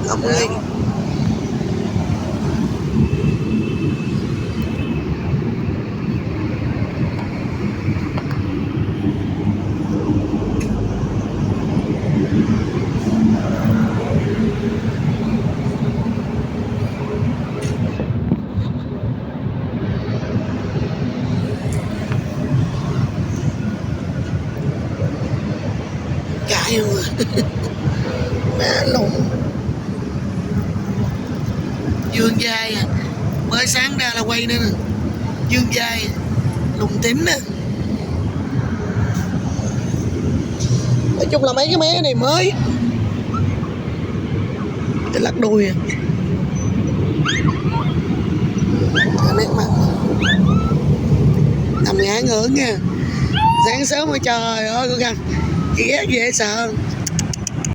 Không ơi. Cãi luôn rồi. Má lùng. Dương dai à. Mới sáng ra là quay nữa nè. Dương dai lùng tím nè. Nói chung là mấy cái mé này mới. Cái lắc đuôi à. Cái nét mặt nằm ngã ngửa nha. Sáng sớm mà trời ơi con Khanh, chị ghét dễ sợ.